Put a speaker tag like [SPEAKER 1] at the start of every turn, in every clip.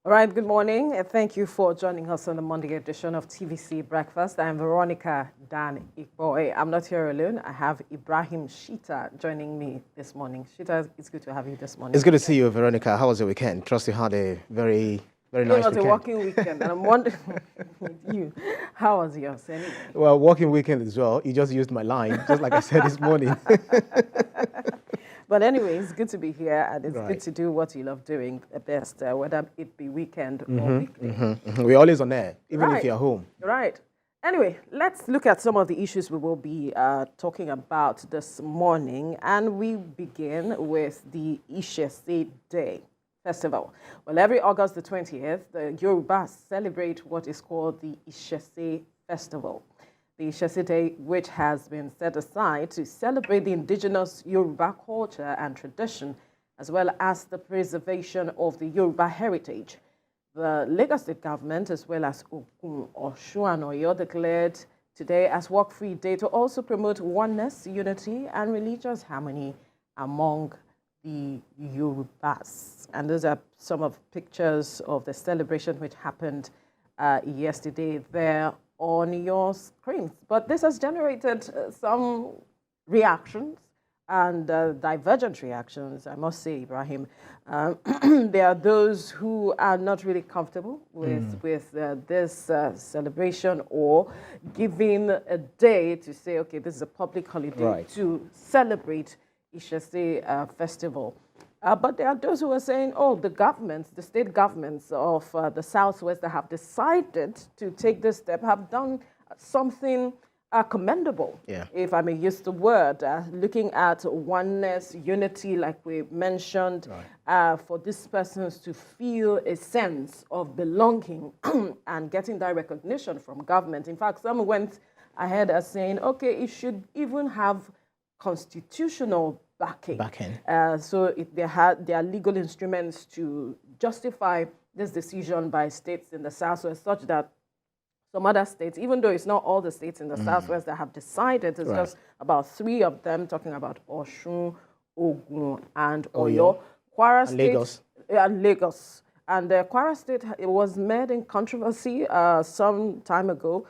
[SPEAKER 1] All right, good morning, and thank you for joining us on the Monday edition of TVC Breakfast. I'm Veronica Dan Ikboe. I'm not here alone. I have Ibrahim Shita joining me this morning. Shita, it's good to have you this morning.
[SPEAKER 2] It's good to see you, Veronica. How was your weekend? Trust you had a very, very
[SPEAKER 1] It
[SPEAKER 2] nice
[SPEAKER 1] was a
[SPEAKER 2] weekend.
[SPEAKER 1] working weekend, and I'm wondering with you, how was yours anyway?
[SPEAKER 2] Well, working weekend as well. You just used my line, just like I said this morning.
[SPEAKER 1] But anyway, it's good to be here, and it's good
[SPEAKER 2] Right.
[SPEAKER 1] to do what you love doing the best, whether it be weekend or weekday.
[SPEAKER 2] We're always on air, even if
[SPEAKER 1] Right.
[SPEAKER 2] you're home.
[SPEAKER 1] Right. Anyway, let's look at some of the issues we will be talking about this morning. And we begin with the Isese Day Festival. Well, every August the 20th, the Yorubas celebrate what is called the Isese Festival. The Isese Day, which has been set aside to celebrate the indigenous Yoruba culture and tradition, as well as the preservation of the Yoruba heritage. The Lagos State government, as well as Ogun, Osun, and Oyo, declared today as Work-Free Day to also promote oneness, unity, and religious harmony among the Yorubas. And those are some of pictures of the celebration which happened yesterday there on your screens. But this has generated some reactions and divergent reactions, I must say, Ibrahim. There are those who are not really comfortable with this celebration or giving a day to say, okay, this is a public holiday
[SPEAKER 2] Right.
[SPEAKER 1] to celebrate Isese Festival. But there are those who are saying, oh, the governments, the state governments of the Southwest that have decided to take this step have done something commendable,
[SPEAKER 2] Yeah.
[SPEAKER 1] if I may use the word, looking at oneness, unity, like we mentioned, for these persons to feel a sense of belonging and getting that recognition from government. In fact, some went ahead as saying, okay, it should even have constitutional backing. So there are legal instruments to justify this decision by states in the Southwest, such that some other states, even though it's not all the states in the Southwest that have decided, it's just about 3 of them, talking about Osun, Ogun, and Oyo. Kwara
[SPEAKER 2] And
[SPEAKER 1] State,
[SPEAKER 2] Lagos.
[SPEAKER 1] and Lagos. And Kwara State, it was made in controversy some time ago.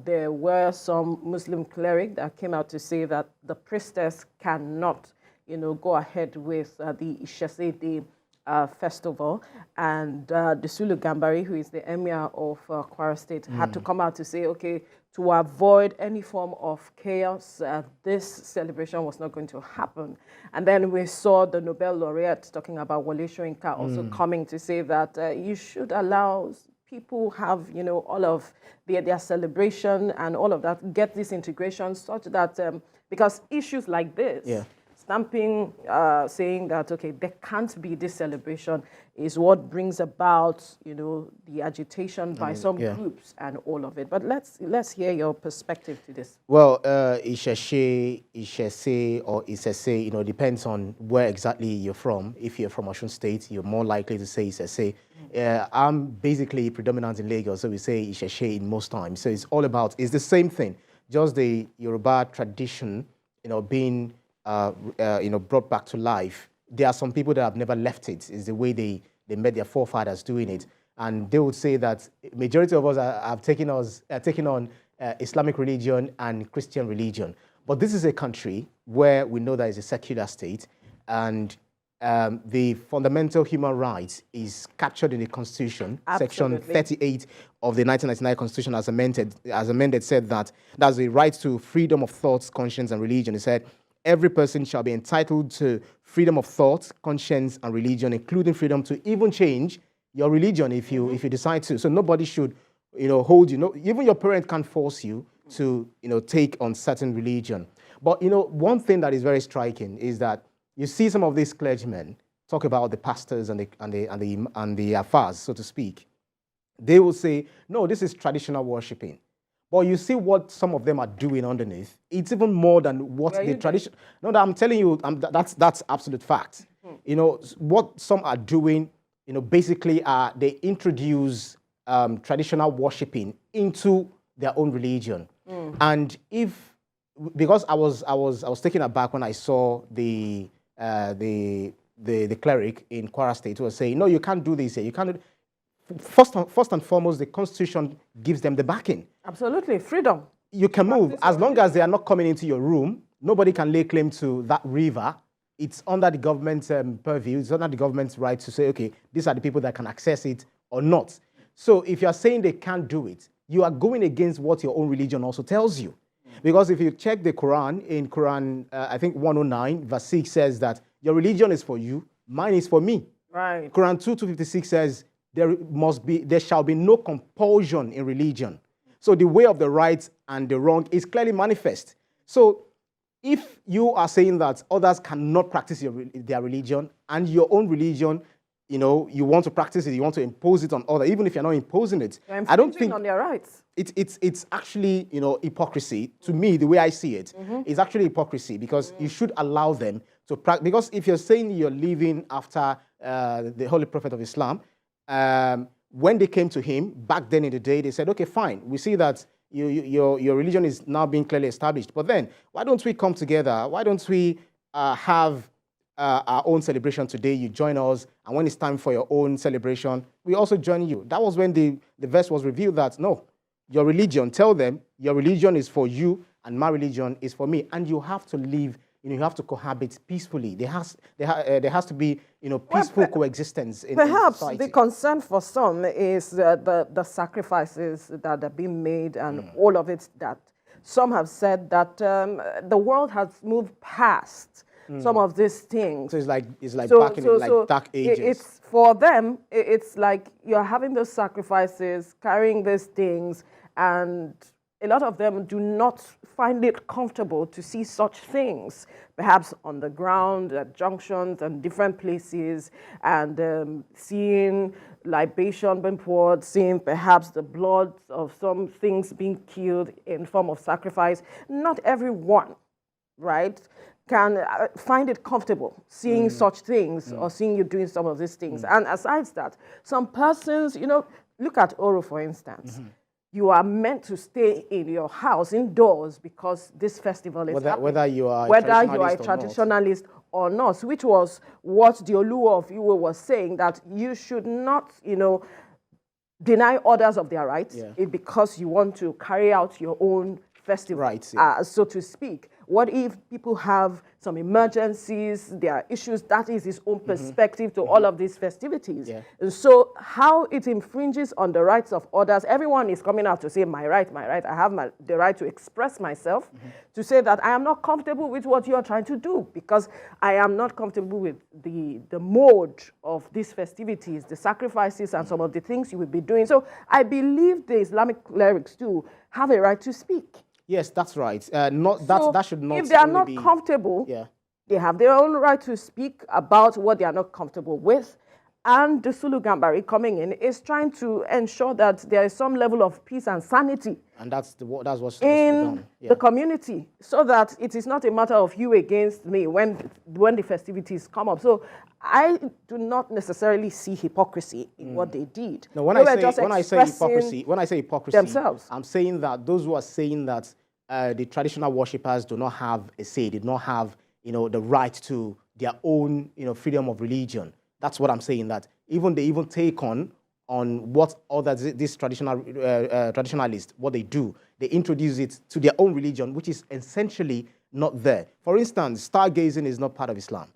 [SPEAKER 1] There were some Muslim clerics that came out to say that the priestess cannot, go ahead with the Isese Day festival, and the Sulu Gambari, who is the emir of Kwara State, had to come out to say, okay, to avoid any form of chaos, this celebration was not going to happen. And then we saw the Nobel laureate talking about Wole Soyinka also coming to say that you should allow people have, all of their celebration and all of that, get this integration such that, because issues like this, stamping, saying that, okay, there can't be this celebration is what brings about, the agitation by some groups and all of it. But let's hear your perspective to this.
[SPEAKER 2] Well, Isese, or Isese, depends on where exactly you're from. If you're from Osun State, you're more likely to say Isese. I'm basically predominant in Lagos, so we say Isese in most times. So it's all about, it's the same thing, just the Yoruba tradition, being brought back to life. There are some people that have never left it. It's the way they met their forefathers doing it. And they would say that majority of us have taken on Islamic religion and Christian religion. But this is a country where we know that it's a secular state, and the fundamental human rights is captured in the Constitution.
[SPEAKER 1] Absolutely.
[SPEAKER 2] Section 38 of the 1999 Constitution, as amended, said that that's the right to freedom of thoughts, conscience, and religion. It said, every person shall be entitled to freedom of thought, conscience, and religion, including freedom to even change your religion if you decide to. So nobody should, hold you. Even your parent can't force you to, take on certain religion. But one thing that is very striking is that you see some of these clergymen talk about the pastors and the affairs, so to speak. They will say, no, this is traditional worshiping. But you see what some of them are doing underneath. It's even more than what the tradition. No, I'm telling you, that's absolute fact. What some are doing. Basically, they introduce traditional worshiping into their own religion. And because I was taken aback when I saw the cleric in Kwara State who was saying, no, you can't do this here. You can't. first and foremost, the Constitution gives them the backing.
[SPEAKER 1] Absolutely, freedom.
[SPEAKER 2] You can move as long as they are not coming into your room. Nobody can lay claim to that river. It's under the government's purview. It's under the government's right to say, okay, these are the people that can access it or not. So if you are saying they can't do it, you are going against what your own religion also tells you. Because if you check the Quran, in Quran, I think 109, verse 6 says that your religion is for you, mine is for me.
[SPEAKER 1] Right.
[SPEAKER 2] Quran 2:256 says there shall be no compulsion in religion. So the way of the right and the wrong is clearly manifest. So if you are saying that others cannot practice their religion and your own religion, you want to practice it, you want to impose it on others, even if you're not imposing it, I don't think
[SPEAKER 1] on their rights.
[SPEAKER 2] It's actually hypocrisy. To me, the way I see it, is actually hypocrisy, because you should allow them to practice. Because if you're saying you're living after the Holy Prophet of Islam, when they came to him back then in the day, they said, okay, fine, we see that your religion is now being clearly established, but then why don't we come together? Why don't we have our own celebration today? You join us, and when it's time for your own celebration, we also join you. That was when the verse was revealed that, no, your religion, tell them, your religion is for you, and my religion is for me, and you have to live, you have to cohabit peacefully. There has to be, peaceful coexistence in
[SPEAKER 1] perhaps
[SPEAKER 2] society.
[SPEAKER 1] the concern for some is the sacrifices that are being made, and all of it, that some have said that the world has moved past some of these things.
[SPEAKER 2] So it's like back in the dark ages.
[SPEAKER 1] It's for them. It's like you're having those sacrifices, carrying these things, and a lot of them do not find it comfortable to see such things, perhaps on the ground, at junctions and different places, and seeing libation being poured, seeing perhaps the blood of some things being killed in form of sacrifice. Not everyone, right, can find it comfortable seeing such things or seeing you doing some of these things. And aside that, some persons, look at Oro, for instance. You are meant to stay in your house indoors because this festival is happening.
[SPEAKER 2] Whether you are
[SPEAKER 1] a traditionalist or not, which was what the Oluwa of Iwo was saying, that you should not, deny others of their rights because you want to carry out your own festival,
[SPEAKER 2] right,
[SPEAKER 1] so to speak. What if people have some emergencies, there are issues? That is his own perspective to all of these festivities. And so how it infringes on the rights of others, everyone is coming out to say, my right, I have the right to express myself, to say that I am not comfortable with what you are trying to do, because I am not comfortable with the mode of these festivities, the sacrifices and some of the things you will be doing. So I believe the Islamic clerics too have a right to speak.
[SPEAKER 2] Yes, that's right. That should not.
[SPEAKER 1] If they are not comfortable, they have their own right to speak about what they are not comfortable with. And the Sulu Gambari coming in is trying to ensure that there is some level of peace and sanity.
[SPEAKER 2] And that's what's
[SPEAKER 1] in the community, so that it is not a matter of you against me when the festivities come up. So I do not necessarily see hypocrisy in what they did.
[SPEAKER 2] No, when I say hypocrisy,
[SPEAKER 1] themselves.
[SPEAKER 2] I'm saying that those who are saying that the traditional worshippers do not have a say, did not have the right to their own freedom of religion. That's what I'm saying. That they even take on what these traditionalists, what they do. They introduce it to their own religion, which is essentially not there. For instance, stargazing is not part of Islam.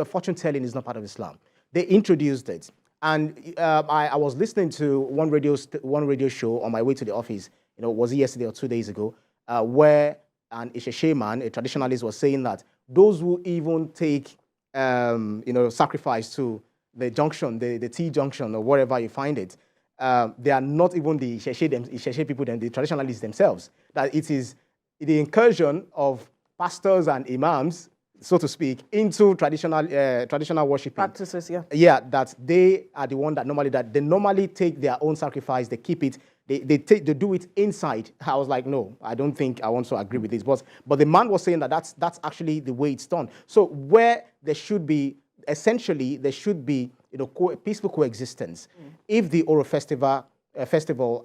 [SPEAKER 2] Fortune telling is not part of Islam. They introduced it, and I was listening to one radio show on my way to the office. Was it yesterday or 2 days ago, where an Isese man, a traditionalist, was saying that those who even take sacrifice to the junction, the T junction, or wherever you find it, they are not even the Isese people, the traditionalists themselves. That it is the incursion of pastors and imams, so to speak, into traditional worship
[SPEAKER 1] practices.
[SPEAKER 2] That they are the one that normally take their own sacrifice, they keep it. They do it inside. I was like, no, I don't think I want to agree with this. But the man was saying that that's actually the way it's done. So where there should be, essentially, there should be peaceful coexistence. If the Oro festival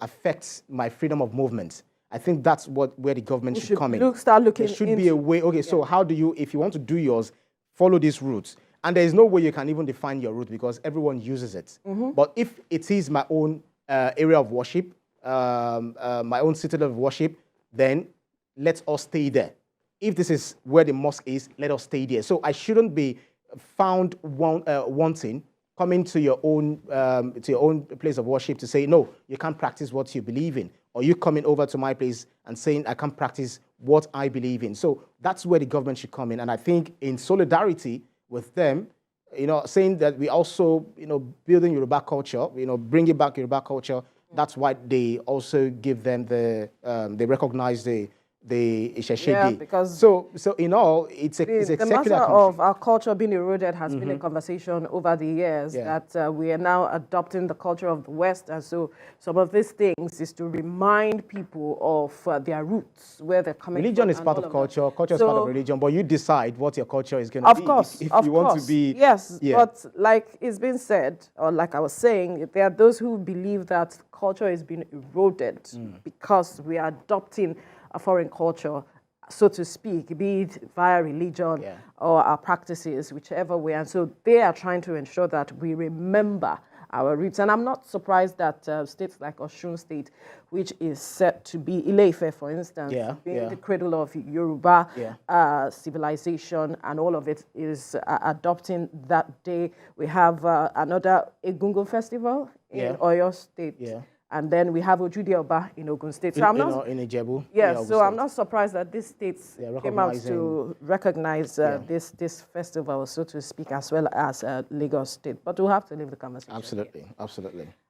[SPEAKER 2] affects my freedom of movement, I think that's where the government should come in.
[SPEAKER 1] Start looking.
[SPEAKER 2] There should be a way. Okay, so how do you, if you want to do yours, follow these routes. And there is no way you can even define your root because everyone uses it. But if it is my own area of worship, my own citadel of worship, then let us stay there. If this is where the mosque is, let us stay there. So I shouldn't be found wanting, coming to your own place of worship to say, no, you can't practice what you believe in. Or you coming over to my place and saying, I can't practice what I believe in. So that's where the government should come in. And I think in solidarity with them, saying that we also, building Yoruba culture, bringing back Yoruba culture, that's why they also give them they recognize the Isese Day.
[SPEAKER 1] Because
[SPEAKER 2] so in all, it's a
[SPEAKER 1] the
[SPEAKER 2] secular
[SPEAKER 1] matter
[SPEAKER 2] country.
[SPEAKER 1] of our culture being eroded has been a conversation over the years, that we are now adopting the culture of the West. And so some of these things is to remind people of their roots, where they're coming from.
[SPEAKER 2] Religion is part of culture. Culture is part of religion, but you decide what your culture is going to be.
[SPEAKER 1] Of course,
[SPEAKER 2] if
[SPEAKER 1] of
[SPEAKER 2] you
[SPEAKER 1] course.
[SPEAKER 2] want to be.
[SPEAKER 1] Yes,
[SPEAKER 2] Yeah.
[SPEAKER 1] but like it's been said, or like I was saying, there are those who believe that culture is being eroded because we are adopting a foreign culture, so to speak, be it via religion or our practices, whichever way. And so they are trying to ensure that we remember our roots. And I'm not surprised that states like Osun State, which is set to be Ile-Ife, for instance, being the cradle of Yoruba civilization, and all of it is adopting that day. We have another Egungun festival in Oyo State. And then we have Ojude Oba in Ogun State. So I'm not
[SPEAKER 2] in Ijebu.
[SPEAKER 1] Yes, so I'm not surprised that these states came out to recognize this festival, so to speak, as well as Lagos State. But we'll have to leave the conversation.
[SPEAKER 2] Absolutely, absolutely.